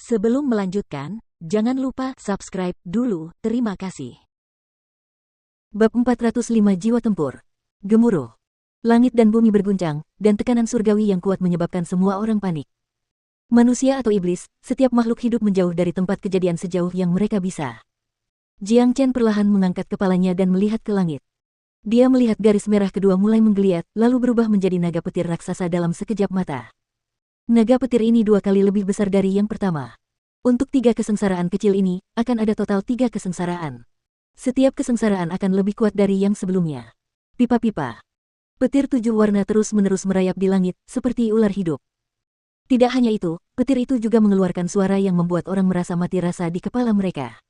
Sebelum melanjutkan, jangan lupa subscribe dulu, terima kasih. Bab 405 Jiwa Tempur. Gemuruh. Langit dan bumi berguncang, dan tekanan surgawi yang kuat menyebabkan semua orang panik. Manusia atau iblis, setiap makhluk hidup menjauh dari tempat kejadian sejauh yang mereka bisa. Jiang Chen perlahan mengangkat kepalanya dan melihat ke langit. Dia melihat garis merah kedua mulai menggeliat, lalu berubah menjadi naga petir raksasa dalam sekejap mata. Naga petir ini 2 kali lebih besar dari yang pertama. Untuk 3 kesengsaraan kecil ini, akan ada total 3 kesengsaraan. Setiap kesengsaraan akan lebih kuat dari yang sebelumnya. Pipa-pipa. Petir 7 warna terus-menerus merayap di langit, seperti ular hidup. Tidak hanya itu, petir itu juga mengeluarkan suara yang membuat orang merasa mati rasa di kepala mereka.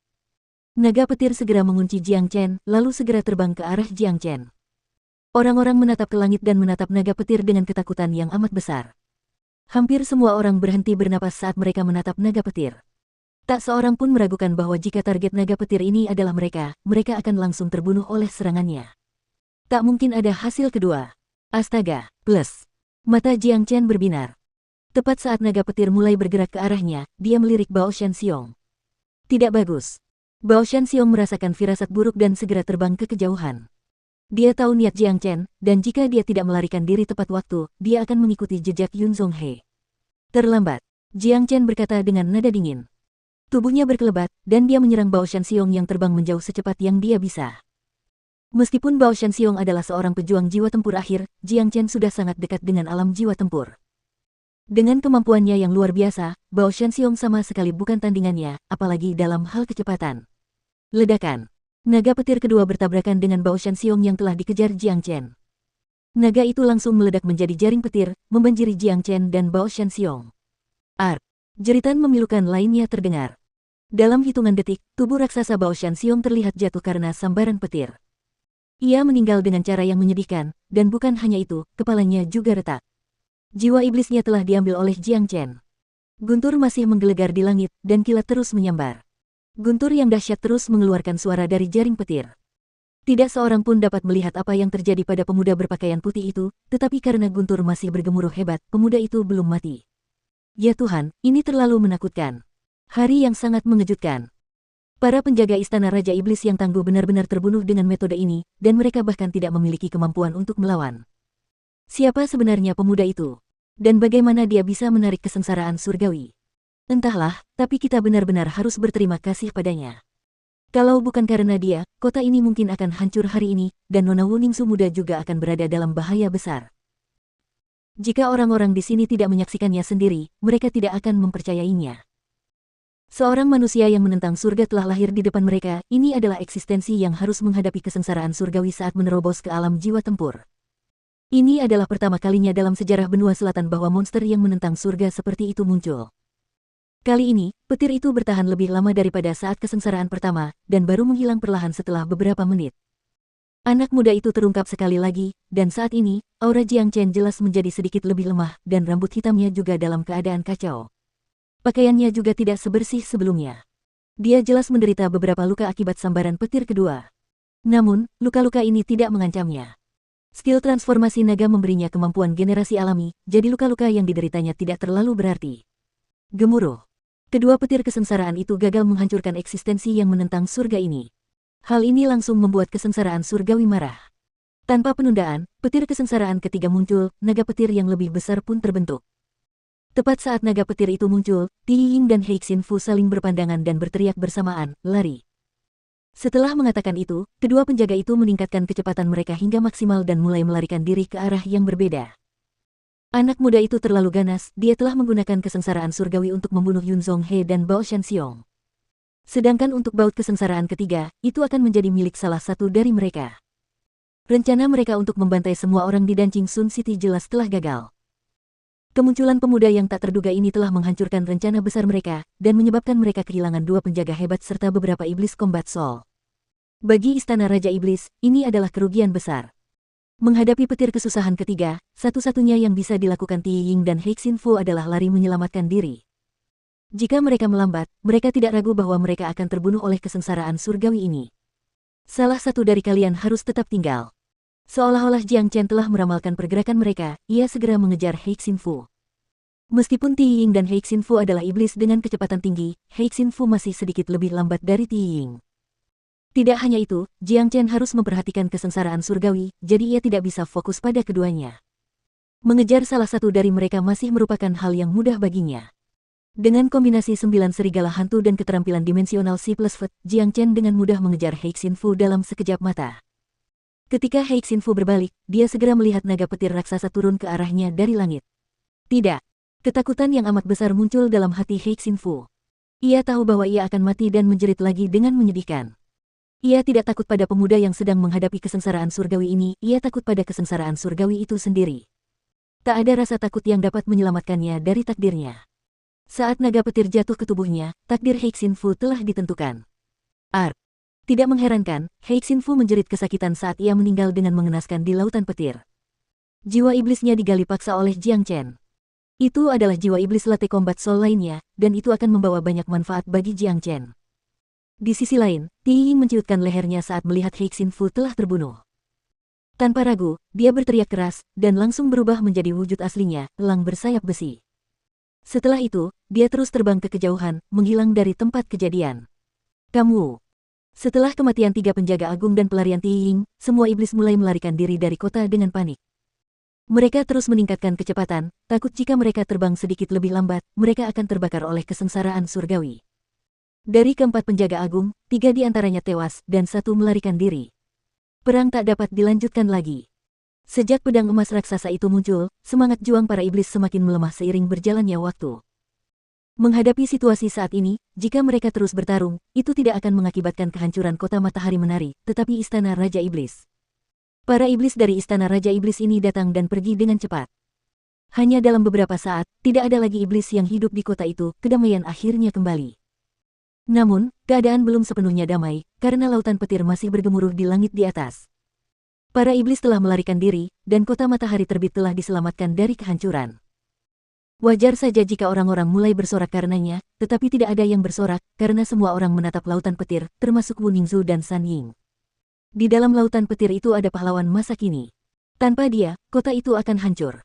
Naga petir segera mengunci Jiang Chen, lalu segera terbang ke arah Jiang Chen. Orang-orang menatap ke langit dan menatap naga petir dengan ketakutan yang amat besar. Hampir semua orang berhenti bernapas saat mereka menatap naga petir. Tak seorang pun meragukan bahwa jika target naga petir ini adalah mereka akan langsung terbunuh oleh serangannya. Tak mungkin ada hasil kedua. Astaga, plus. Mata Jiang Chen berbinar. Tepat saat naga petir mulai bergerak ke arahnya, dia melirik Bao Shanxiong. Tidak bagus. Bao Shanxiong merasakan firasat buruk dan segera terbang ke kejauhan. Dia tahu niat Jiang Chen, dan jika dia tidak melarikan diri tepat waktu, dia akan mengikuti jejak Yun Zhonghe. Terlambat, Jiang Chen berkata dengan nada dingin. Tubuhnya berkelebat, dan dia menyerang Bao Shanxiong yang terbang menjauh secepat yang dia bisa. Meskipun Bao Shanxiong adalah seorang pejuang jiwa tempur akhir, Jiang Chen sudah sangat dekat dengan alam jiwa tempur. Dengan kemampuannya yang luar biasa, Bao Shanxiong sama sekali bukan tandingannya, apalagi dalam hal kecepatan. Ledakan. Naga petir kedua bertabrakan dengan Bao Shanxiong yang telah dikejar Jiang Chen. Naga itu langsung meledak menjadi jaring petir, membanjiri Jiang Chen dan Bao Shanxiong. Ar! Jeritan memilukan lainnya terdengar. Dalam hitungan detik, tubuh raksasa Bao Shanxiong terlihat jatuh karena sambaran petir. Ia meninggal dengan cara yang menyedihkan, dan bukan hanya itu, kepalanya juga retak. Jiwa iblisnya telah diambil oleh Jiang Chen. Guntur masih menggelegar di langit, dan kilat terus menyambar. Guntur yang dahsyat terus mengeluarkan suara dari jaring petir. Tidak seorang pun dapat melihat apa yang terjadi pada pemuda berpakaian putih itu, tetapi karena guntur masih bergemuruh hebat, pemuda itu belum mati. Ya Tuhan, ini terlalu menakutkan. Hari yang sangat mengejutkan. Para penjaga istana Raja Iblis yang tangguh benar-benar terbunuh dengan metode ini, dan mereka bahkan tidak memiliki kemampuan untuk melawan. Siapa sebenarnya pemuda itu? Dan bagaimana dia bisa menarik kesengsaraan surgawi? Entahlah, tapi kita benar-benar harus berterima kasih padanya. Kalau bukan karena dia, kota ini mungkin akan hancur hari ini, dan Nona Wuningsu muda juga akan berada dalam bahaya besar. Jika orang-orang di sini tidak menyaksikannya sendiri, mereka tidak akan mempercayainya. Seorang manusia yang menentang surga telah lahir di depan mereka, ini adalah eksistensi yang harus menghadapi kesengsaraan surgawi saat menerobos ke alam jiwa tempur. Ini adalah pertama kalinya dalam sejarah benua selatan bahwa monster yang menentang surga seperti itu muncul. Kali ini, petir itu bertahan lebih lama daripada saat kesengsaraan pertama, dan baru menghilang perlahan setelah beberapa menit. Anak muda itu terungkap sekali lagi, dan saat ini, aura Jiang Chen jelas menjadi sedikit lebih lemah, dan rambut hitamnya juga dalam keadaan kacau. Pakaiannya juga tidak sebersih sebelumnya. Dia jelas menderita beberapa luka akibat sambaran petir kedua. Namun, luka-luka ini tidak mengancamnya. Skill transformasi naga memberinya kemampuan generasi alami, jadi luka-luka yang dideritanya tidak terlalu berarti. Gemuruh. Kedua petir kesengsaraan itu gagal menghancurkan eksistensi yang menentang surga ini. Hal ini langsung membuat kesengsaraan surgawi marah. Tanpa penundaan, petir kesengsaraan ketiga muncul, naga petir yang lebih besar pun terbentuk. Tepat saat naga petir itu muncul, Ti Ying dan He Xinfu saling berpandangan dan berteriak bersamaan, lari. Setelah mengatakan itu, kedua penjaga itu meningkatkan kecepatan mereka hingga maksimal dan mulai melarikan diri ke arah yang berbeda. Anak muda itu terlalu ganas, dia telah menggunakan kesengsaraan surgawi untuk membunuh Yun Zhonghe dan Bao Shanxiong. Sedangkan untuk baut kesengsaraan ketiga, itu akan menjadi milik salah satu dari mereka. Rencana mereka untuk membantai semua orang di Danqing Sun City jelas telah gagal. Kemunculan pemuda yang tak terduga ini telah menghancurkan rencana besar mereka, dan menyebabkan mereka kehilangan 2 penjaga hebat serta beberapa iblis combat soul. Bagi Istana Raja Iblis, ini adalah kerugian besar. Menghadapi petir kesusahan ketiga, satu-satunya yang bisa dilakukan Ti Ying dan He Xinfu adalah lari menyelamatkan diri. Jika mereka melambat, mereka tidak ragu bahwa mereka akan terbunuh oleh kesengsaraan surgawi ini. Salah satu dari kalian harus tetap tinggal. Seolah-olah Jiang Chen telah meramalkan pergerakan mereka, ia segera mengejar He Xinfu. Meskipun Ti Ying dan He Xinfu adalah iblis dengan kecepatan tinggi, He Xinfu masih sedikit lebih lambat dari Ti Ying. Tidak hanya itu, Jiang Chen harus memperhatikan kesengsaraan surgawi, jadi ia tidak bisa fokus pada keduanya. Mengejar salah satu dari mereka masih merupakan hal yang mudah baginya. Dengan kombinasi 9 serigala hantu dan keterampilan dimensional C+V, Jiang Chen dengan mudah mengejar He Xinfu dalam sekejap mata. Ketika He Xinfu berbalik, dia segera melihat naga petir raksasa turun ke arahnya dari langit. Tidak. Ketakutan yang amat besar muncul dalam hati He Xinfu. Ia tahu bahwa ia akan mati dan menjerit lagi dengan menyedihkan. Ia tidak takut pada pemuda yang sedang menghadapi kesengsaraan surgawi ini, ia takut pada kesengsaraan surgawi itu sendiri. Tak ada rasa takut yang dapat menyelamatkannya dari takdirnya. Saat naga petir jatuh ke tubuhnya, takdir He Xinfu telah ditentukan. Tidak mengherankan, He Xinfu menjerit kesakitan saat ia meninggal dengan mengenaskan di lautan petir. Jiwa iblisnya digali paksa oleh Jiang Chen. Itu adalah jiwa iblis Latte Combat Soul lainnya, dan itu akan membawa banyak manfaat bagi Jiang Chen. Di sisi lain, Ti Ying menciutkan lehernya saat melihat He Xinfu telah terbunuh. Tanpa ragu, dia berteriak keras, dan langsung berubah menjadi wujud aslinya, elang bersayap besi. Setelah itu, dia terus terbang ke kejauhan, menghilang dari tempat kejadian. Kamu. Setelah kematian 3 penjaga agung dan pelarian Ti Ying, semua iblis mulai melarikan diri dari kota dengan panik. Mereka terus meningkatkan kecepatan, takut jika mereka terbang sedikit lebih lambat, mereka akan terbakar oleh kesengsaraan surgawi. Dari keempat penjaga agung, 3 di antaranya tewas, dan 1 melarikan diri. Perang tak dapat dilanjutkan lagi. Sejak pedang emas raksasa itu muncul, semangat juang para iblis semakin melemah seiring berjalannya waktu. Menghadapi situasi saat ini, jika mereka terus bertarung, itu tidak akan mengakibatkan kehancuran kota matahari menari, tetapi istana Raja Iblis. Para iblis dari istana Raja Iblis ini datang dan pergi dengan cepat. Hanya dalam beberapa saat, tidak ada lagi iblis yang hidup di kota itu, kedamaian akhirnya kembali. Namun, keadaan belum sepenuhnya damai, karena lautan petir masih bergemuruh di langit di atas. Para iblis telah melarikan diri, dan kota matahari terbit telah diselamatkan dari kehancuran. Wajar saja jika orang-orang mulai bersorak karenanya, tetapi tidak ada yang bersorak, karena semua orang menatap lautan petir, termasuk Wu Ningzu dan San Ying. Di dalam lautan petir itu ada pahlawan masa kini. Tanpa dia, kota itu akan hancur.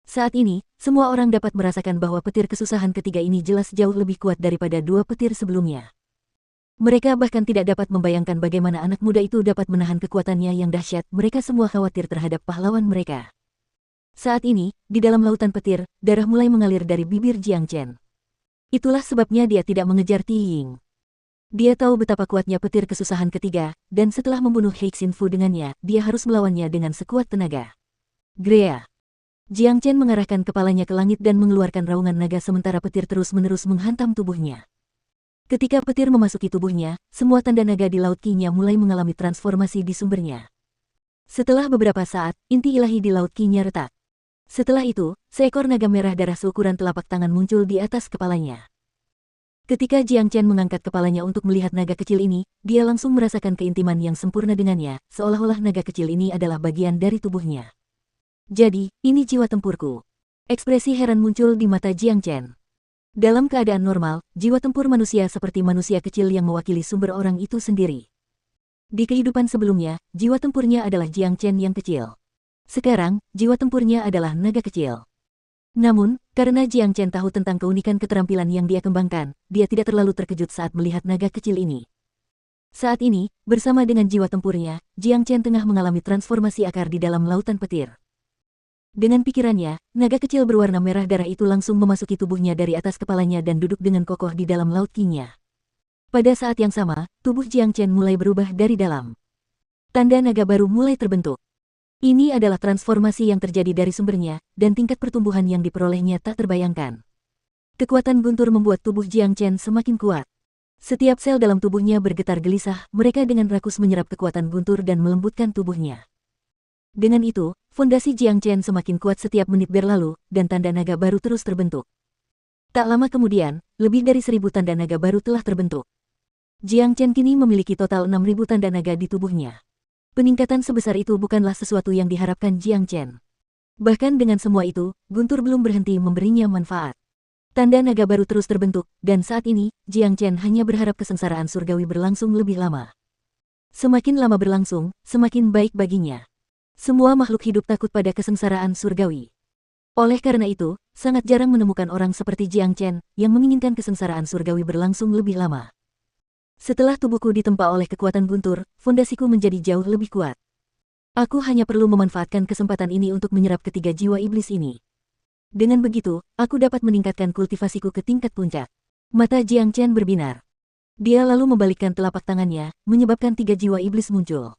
Saat ini, semua orang dapat merasakan bahwa petir kesusahan ketiga ini jelas jauh lebih kuat daripada 2 petir sebelumnya. Mereka bahkan tidak dapat membayangkan bagaimana anak muda itu dapat menahan kekuatannya yang dahsyat, mereka semua khawatir terhadap pahlawan mereka. Saat ini, di dalam lautan petir, darah mulai mengalir dari bibir Jiang Chen. Itulah sebabnya dia tidak mengejar Ti Ying. Dia tahu betapa kuatnya petir kesusahan ketiga, dan setelah membunuh He Xinfu dengannya, dia harus melawannya dengan sekuat tenaga. Grea. Jiang Chen mengarahkan kepalanya ke langit dan mengeluarkan raungan naga sementara petir terus-menerus menghantam tubuhnya. Ketika petir memasuki tubuhnya, semua tanda naga di Laut Qi-nya mulai mengalami transformasi di sumbernya. Setelah beberapa saat, inti ilahi di Laut Qi-nya retak. Setelah itu, seekor naga merah darah seukuran telapak tangan muncul di atas kepalanya. Ketika Jiang Chen mengangkat kepalanya untuk melihat naga kecil ini, dia langsung merasakan keintiman yang sempurna dengannya, seolah-olah naga kecil ini adalah bagian dari tubuhnya. Jadi, ini jiwa tempurku. Ekspresi heran muncul di mata Jiang Chen. Dalam keadaan normal, jiwa tempur manusia seperti manusia kecil yang mewakili sumber orang itu sendiri. Di kehidupan sebelumnya, jiwa tempurnya adalah Jiang Chen yang kecil. Sekarang, jiwa tempurnya adalah naga kecil. Namun, karena Jiang Chen tahu tentang keunikan keterampilan yang dia kembangkan, dia tidak terlalu terkejut saat melihat naga kecil ini. Saat ini, bersama dengan jiwa tempurnya, Jiang Chen tengah mengalami transformasi akar di dalam lautan petir. Dengan pikirannya, naga kecil berwarna merah darah itu langsung memasuki tubuhnya dari atas kepalanya dan duduk dengan kokoh di dalam Laut Qi-nya. Pada saat yang sama, tubuh Jiang Chen mulai berubah dari dalam. Tanda naga baru mulai terbentuk. Ini adalah transformasi yang terjadi dari sumbernya, dan tingkat pertumbuhan yang diperolehnya tak terbayangkan. Kekuatan guntur membuat tubuh Jiang Chen semakin kuat. Setiap sel dalam tubuhnya bergetar gelisah, mereka dengan rakus menyerap kekuatan guntur dan melembutkan tubuhnya. Dengan itu, fondasi Jiang Chen semakin kuat setiap menit berlalu, dan tanda naga baru terus terbentuk. Tak lama kemudian, lebih dari 1000 tanda naga baru telah terbentuk. Jiang Chen kini memiliki total 6000 tanda naga di tubuhnya. Peningkatan sebesar itu bukanlah sesuatu yang diharapkan Jiang Chen. Bahkan dengan semua itu, guntur belum berhenti memberinya manfaat. Tanda naga baru terus terbentuk, dan saat ini, Jiang Chen hanya berharap kesengsaraan surgawi berlangsung lebih lama. Semakin lama berlangsung, semakin baik baginya. Semua makhluk hidup takut pada kesengsaraan surgawi. Oleh karena itu, sangat jarang menemukan orang seperti Jiang Chen yang menginginkan kesengsaraan surgawi berlangsung lebih lama. Setelah tubuhku ditempa oleh kekuatan guntur, fondasiku menjadi jauh lebih kuat. Aku hanya perlu memanfaatkan kesempatan ini untuk menyerap ketiga jiwa iblis ini. Dengan begitu, aku dapat meningkatkan kultivasiku ke tingkat puncak. Mata Jiang Chen berbinar. Dia lalu membalikkan telapak tangannya, menyebabkan tiga jiwa iblis muncul.